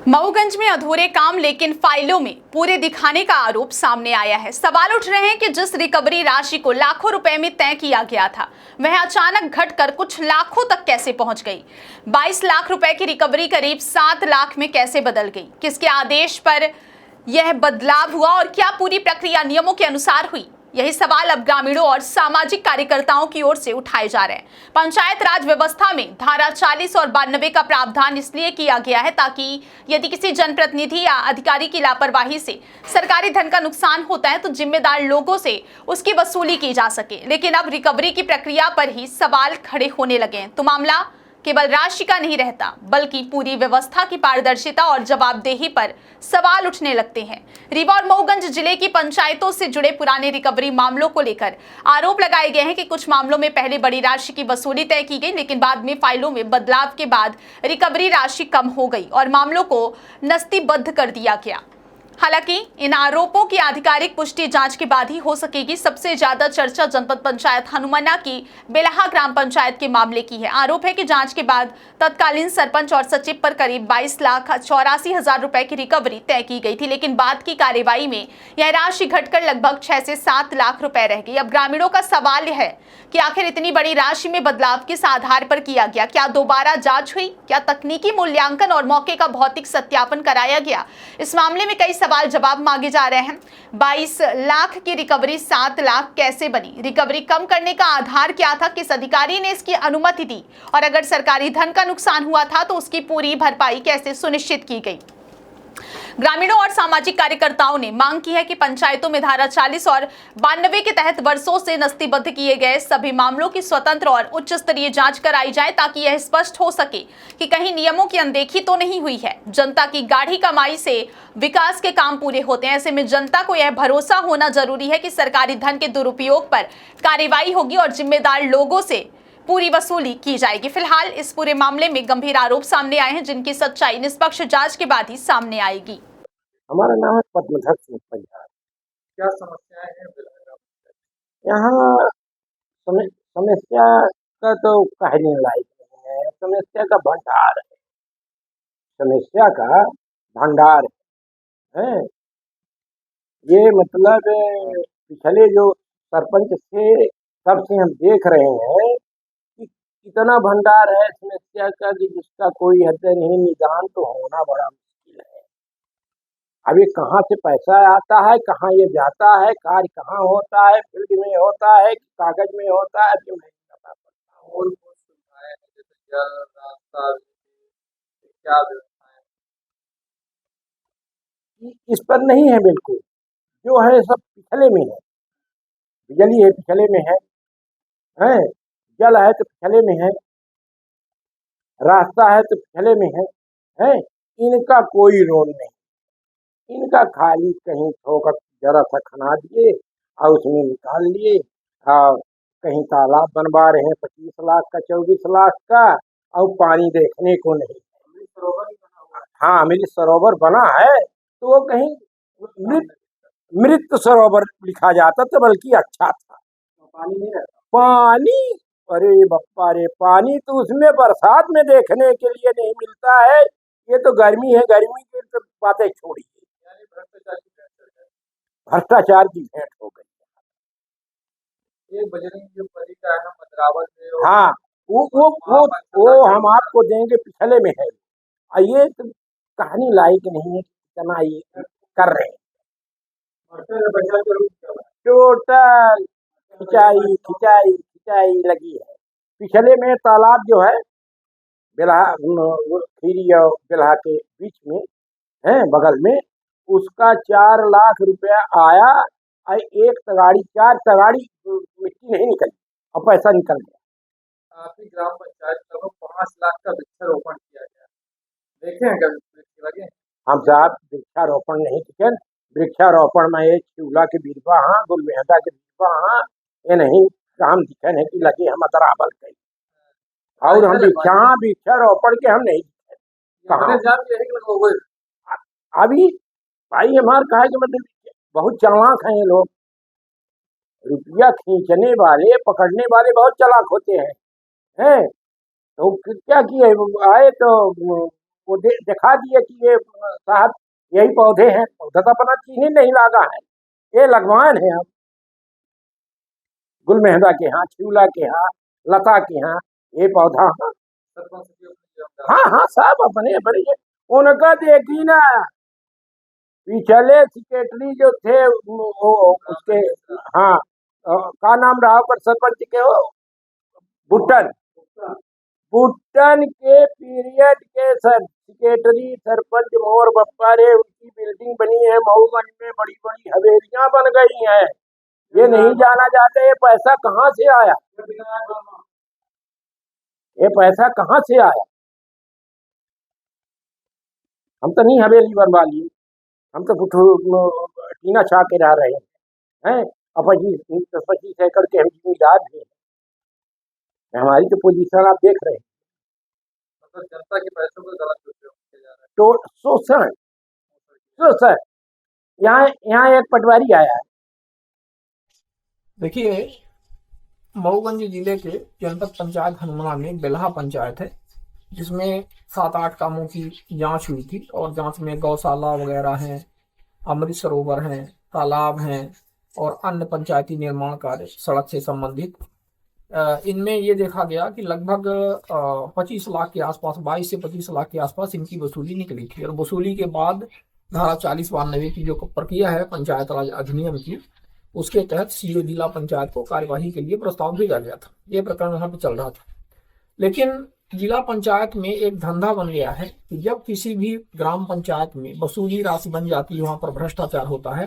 मऊगंज में अधूरे काम लेकिन फाइलों में पूरे दिखाने का आरोप सामने आया है। सवाल उठ रहे हैं कि जिस रिकवरी राशि को लाखों रुपए में तय किया गया था वह अचानक घटकर कुछ लाखों तक कैसे पहुंच गई। 22 लाख रुपए की रिकवरी करीब 7 लाख में कैसे बदल गई। किसके आदेश पर यह बदलाव हुआ और क्या पूरी प्रक्रिया नियमों के अनुसार हुई। यही सवाल अब ग्रामीणों और सामाजिक कार्यकर्ताओं की ओर से उठाए जा रहे हैं। पंचायत राज व्यवस्था में धारा 40 और 92 का प्रावधान इसलिए किया गया है ताकि यदि किसी जनप्रतिनिधि या अधिकारी की लापरवाही से सरकारी धन का नुकसान होता है तो जिम्मेदार लोगों से उसकी वसूली की जा सके। लेकिन अब रिकवरी की प्रक्रिया पर ही सवाल खड़े होने लगे हैं तो मामला केवल राशि का नहीं रहता बल्कि पूरी व्यवस्था की पारदर्शिता और जवाबदेही पर सवाल उठने लगते हैं। रीवा और मऊगंज जिले की पंचायतों से जुड़े पुराने रिकवरी मामलों को लेकर आरोप लगाए गए हैं कि कुछ मामलों में पहले बड़ी राशि की वसूली तय की गई लेकिन बाद में फाइलों में बदलाव के बाद रिकवरी राशि कम हो गई और मामलों को नस्तीबद्ध कर दिया गया। हालांकि इन आरोपों की आधिकारिक पुष्टि जांच के बाद ही हो सकेगी। सबसे ज्यादा चर्चा जनपद पंचायत हनुमाना की बेलहा ग्राम पंचायत के मामले की है। आरोप है कि जांच के बाद तत्कालीन सरपंच और सचिव पर करीब 22,84,000 रुपए की रिकवरी तय की गई थी, लेकिन बाद की कार्यवाही में यह राशि घटकर लगभग 6 से 7 लाख रुपए रह गई। अब ग्रामीणों का सवाल है कि आखिर इतनी बड़ी राशि में बदलाव किस आधार पर किया गया। क्या दोबारा जांच हुई, क्या तकनीकी मूल्यांकन और मौके का भौतिक सत्यापन कराया गया। इस मामले में कई सवाल जवाब मांगे जा रहे हैं। 22 लाख की रिकवरी 7 लाख कैसे बनी, रिकवरी कम करने का आधार क्या था, किस अधिकारी ने इसकी अनुमति दी और अगर सरकारी धन का नुकसान हुआ था तो उसकी पूरी भरपाई कैसे सुनिश्चित की गई। ग्रामीणों और सामाजिक कार्यकर्ताओं ने मांग की है कि पंचायतों में धारा 40 और 92 के तहत वर्षों से नस्तीबद्ध किए गए सभी मामलों की स्वतंत्र और उच्च स्तरीय जांच कराई जाए ताकि यह स्पष्ट हो सके कि कहीं नियमों की अनदेखी तो नहीं हुई है। जनता की गाढ़ी कमाई से विकास के काम पूरे होते हैं। ऐसे में जनता को यह भरोसा होना जरूरी है कि सरकारी धन के दुरुपयोग पर कार्रवाई होगी और जिम्मेदार लोगों से पूरी वसूली की जाएगी। फिलहाल इस पूरे मामले में गंभीर आरोप सामने आए हैं जिनकी सच्चाई निष्पक्ष जांच के बाद ही सामने आएगी। हमारा नाम है पद्मधर सिंह पंजाब। क्या समस्याएं हैं यहाँ समस्या का तो कहने लायक नहीं है। समस्या का भंडार है, समस्या का भंडार है। ये मतलब पिछले जो सरपंच से तब से हम देख रहे हैं कि कितना भंडार है समस्या का कि जिसका कोई हद नहीं। निदान तो होना बड़ा मुश्किल है। अब ये कहाँ से पैसा आता है, कहाँ ये जाता है, कार्य कहाँ होता है, फील्ड में होता है कि कागज में होता है कि नहीं पता पड़ता। और सुविधाएं जैसे जल, रास्ता, क्या व्यवस्थाएं? इस पर नहीं है बिल्कुल। जो है सब पिछले में है। बिजली है पिछले में है, जल है तो पिछले में है, रास्ता है तो पिछले में है। इनका कोई रोल नहीं। इनका खाली कहीं ठोकर जरा सा खना दिए और उसमें निकाल लिए। और कहीं तालाब बनवा रहे हैं 25 लाख का, 24 लाख का, और पानी देखने को नहीं। हाँ, अमृत सरोवर बना है तो वो कहीं मृत सरोवर लिखा जाता तो बल्कि अच्छा था। पानी नहीं रहता। पानी, अरे बप्पा रे, पानी तो उसमें बरसात में देखने के लिए नहीं मिलता है। ये तो गर्मी है, गर्मी की तो बातें छोड़िए। भ्रष्टाचार की भेंट हो गई। एक बजरंग जो परी का है मदरावल में, हाँ, वो हम आपको देंगे, पिछले में है। और ये तो कहानी लायक नहीं है कितना ये कर रहे हैं। टोटल खिंचाई लगी है। पिछले में तालाब जो है बेलहा खीरी और बेलहा के बीच में है, बगल में, उसका 4 लाख रुपया आया और 4 तगाड़ी मिट्टी नहीं निकली और पैसा निकल गया। आपकी ग्राम पंचायत का 5 लाख का वृक्षारोपण किया गया, देखे हैं कभी लगे? हम साहब वृक्षारोपण नहीं किए। वृक्षारोपण में एक चूल्हा के बीरवा हाँ, गुलमेहदा के बीरवा हाँ, ये नहीं काम दिखे है कि लगे हम अदराबल कई। और हम वृक्षारोपण के हम नहीं कहा। अभी भाई हमारे कहा कि मतलब बहुत चालाक हैं ये लोग। रुपया खींचने वाले, पकड़ने वाले बहुत चालाक होते हैं। तो क्या किए, आए तो वो दिखा दिए कि ये साहब यही पौधे हैं, पौधा तो अपना चीनी नहीं लगा है, ये लगवान है। हम गुल मेहंदा के यहाँ, छिउला के यहाँ, लता के यहाँ ये पौधा। सरपंच की अपनी जवाबदारी। हाँ हाँ, सब अपने अपने उनका देखी ना, पिछले सेक्रेटरी जो थे वो उसके, हाँ का नाम रहा पर सरपंच के हो, भुट्टन, भुट्टन के पीरियड के सर सेक्रेटरी सरपंच मोर बप्पा रे, उनकी बिल्डिंग बनी है मऊगंज में, बड़ी बड़ी हवेलियां बन गई हैं। ये नहीं जाना चाहते ये पैसा कहाँ से आया, ये पैसा कहाँ से आया। हम तो नहीं हवेली बनवा लिए, हम तो टीना छा के रह रहे हैं। अब 25 एकड़ के हम जमींदार भी हैं। हमारी तो पोजीशन आप देख रहे हैं, मतलब जनता के पैसों को गलत उपयोग किया जा रहा है। तो शोषण शोषण। यहाँ एक पटवारी आया है। देखिए, मऊगंज जिले के जनपद पंचायत हनुमाना में बेल्हा पंचायत है, जिसमें 7-8 कामों की जांच हुई थी और जांच में गौशाला वगैरह हैं, अमृत सरोवर हैं, तालाब हैं और अन्य पंचायती निर्माण कार्य सड़क से संबंधित। इनमें ये देखा गया कि लगभग 25 लाख के आसपास, 22 से 25 लाख के आसपास इनकी वसूली निकली थी। और वसूली के बाद धारा 40-92 की जो प्रक्रिया है पंचायत राज अधिनियम की, उसके तहत सीओ जिला पंचायत को कार्यवाही के लिए प्रस्ताव भेजा गया था। ये प्रकरण वहां पे चल रहा था। लेकिन जिला पंचायत में एक धंधा बन गया है कि जब किसी भी ग्राम पंचायत में वसूली राशि बन जाती है, वहां पर भ्रष्टाचार होता है,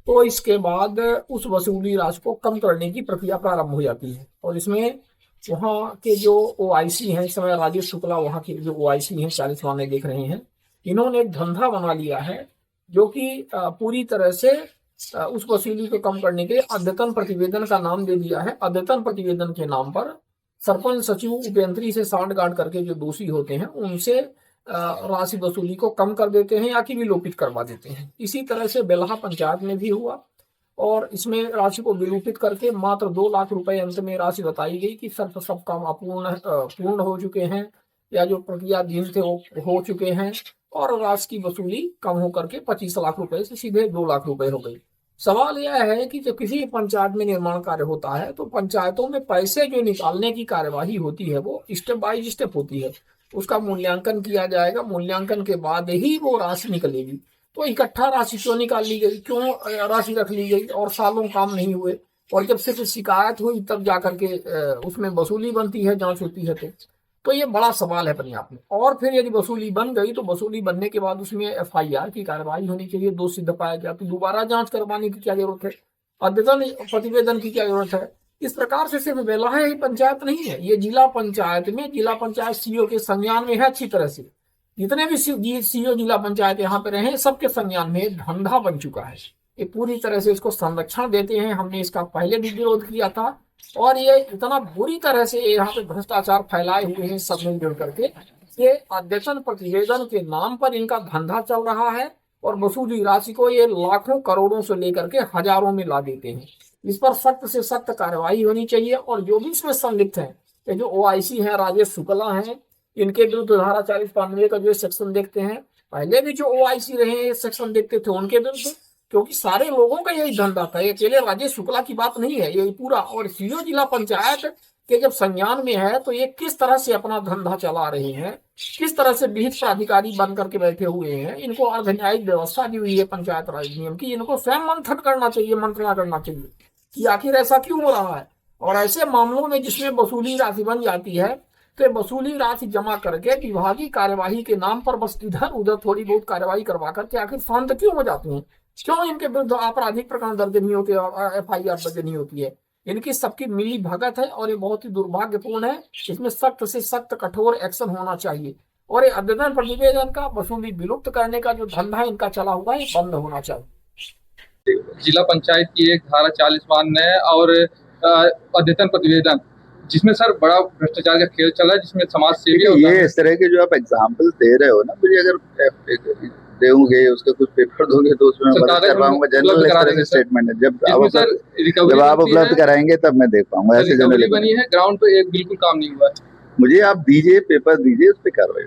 तो इसके बाद उस वसूली राशि को कम करने की प्रक्रिया प्रारंभ हो जाती है। और इसमें वहाँ के जो OIC हैं, इस समय राजेश शुक्ला वहाँ के जो OIC हैं 40 वाले देख रहे हैं, इन्होंने एक धंधा बना लिया है जो कि पूरी तरह से उस वसूली को कम करने के लिए अद्यतन प्रतिवेदन का नाम दे दिया है। अद्यतन प्रतिवेदन के नाम पर सरपंच, सचिव, उपयंत्री से सांठगांठ करके जो दोषी होते हैं उनसे राशि वसूली को कम कर देते हैं या कि विलोपित करवा देते हैं। इसी तरह से बेल्हा पंचायत में भी हुआ और इसमें राशि को विलोपित करके मात्र 2 लाख रुपए अंत में राशि बताई गई कि सब काम पूर्ण हो चुके हैं या जो प्रक्रियाधीन थे वो हो चुके हैं और राशि की वसूली कम होकर के 25 लाख रुपए से सीधे 2 लाख रुपए हो गई। सवाल यह है कि जब किसी पंचायत में निर्माण कार्य होता है तो पंचायतों में पैसे जो निकालने की कार्यवाही होती है वो स्टेप बाय स्टेप होती है। उसका मूल्यांकन किया जाएगा, मूल्यांकन के बाद ही वो राशि निकलेगी। तो इकट्ठा राशि क्यों निकाल ली गई, क्यों राशि रख ली गई और सालों काम नहीं हुए, और जब सिर्फ शिकायत हुई तब जाकर के उसमें वसूली बनती है, जांच होती है। तो ये बड़ा सवाल है अपने आप में। और फिर यदि वसूली बन गई तो वसूली बनने के बाद उसमें FIR की कार्रवाई होनी चाहिए। दोष सिद्ध पाया गया तो दोबारा जांच करवाने की क्या जरूरत है, अद्यतन प्रतिवेदन की क्या जरूरत है। इस प्रकार से सिर्फ बेल्हा ही पंचायत नहीं है, ये जिला पंचायत में जिला पंचायत CO के संज्ञान में है। अच्छी तरह से जितने भी CO जिला पंचायत यहाँ पे रहे सबके संज्ञान में धंधा बन चुका है। ये पूरी तरह से इसको संरक्षण देते हैं। हमने इसका पहले भी विरोध किया था और ये इतना बुरी तरह से यहाँ पे भ्रष्टाचार फैलाए हुए हैं सब मिलजुल करके। ये अद्यतन प्रतिवेदन के नाम पर इनका धंधा चल रहा है और वसूली राशि को ये लाखों करोड़ों से लेकर के हजारों में ला देते हैं। इस पर सख्त से सख्त कार्रवाई होनी चाहिए और जो भी इसमें संलिप्त है, ये जो OIC हैं, राजेश शुक्ला हैं, इनके विरुद्ध धारा 40-92 का जो सेक्शन देखते हैं, पहले भी जो OIC रहे सेक्शन देखते थे उनके विरुद्ध, क्योंकि सारे लोगों का यही धंधा था। ये अकेले राजेश शुक्ला की बात नहीं है, ये पूरा। और CO जिला पंचायत के जब संज्ञान में है तो ये किस तरह से अपना धंधा चला रहे हैं, किस तरह से विहित प्राधिकारी बन करके बैठे हुए हैं। इनको अर्धन्यायिक व्यवस्था दी हुई है पंचायत राज नियम की। इनको स्वयं मंथन करना चाहिए, मंत्रणा करना चाहिए कि आखिर ऐसा क्यों हो रहा है। और ऐसे मामलों में जिसमें वसूली राशि बन जाती है तो वसूली राशि जमा करके विभागीय कार्यवाही के नाम पर बस इधर उधर थोड़ी बहुत कार्यवाही करवा करके आखिर शांत क्यों हो जाते हैं, क्यों इनके विरुद्ध आपराधिक प्रकरण दर्ज नहीं होते और FIR दर्ज नहीं होती है। इनकी सबकी मिली भगत है और ये बहुत ही दुर्भाग्यपूर्ण है। इसमें सख्त से सख्त कठोर एक्शन होना चाहिए और ये अद्यतन प्रतिवेदन का वसूली विलुप्त करने का जो धंधा इनका चला हुआ है ये बंद होना चाहिए। जिला पंचायत की एक धारा 40-92 और अद्यतन प्रतिवेदन, जिसमें सर बड़ा भ्रष्टाचार का खेल चला है, जिसमें समाज सेवी ये इस तरह के जो आप एग्जाम्पल दे रहे हो ना, मुझे अगर देंगे उसका कुछ पेपर दोगे तो उसमें मदद कर पाऊंगा। जनरल इस तरह के स्टेटमेंट है, जब आप उपलब्ध कराएंगे तब मैं देख पाऊंगा। ऐसे जनरल बनी है, ग्राउंड पे एक बिल्कुल काम नहीं हुआ है। मुझे आप दीजिए, पेपर दीजिए, उस पर कार्रवाई।